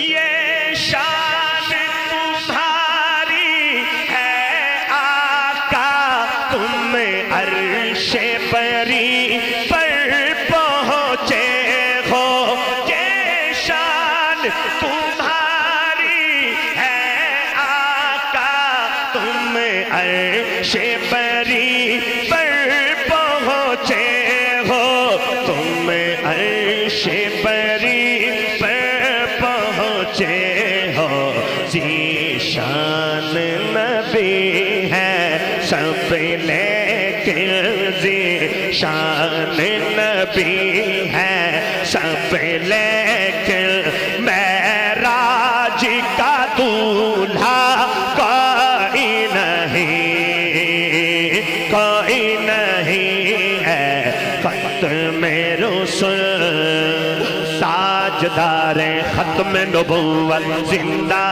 یہ شان تمہاری ہے آقا، تم عرش بری پر پہنچے ہو، یہ شان تمہاری ہے آقا، تم عرش بری پر پہنچے ہو، تم عرش بری پر پہنچے ہو، ذیشان نبی ہے سب لیکن ذیشان نبی ہے سب لیکن معراج کا دولہا کوئی نہیں ہے، ختم رسل تاجدار ختم نبوت زندہ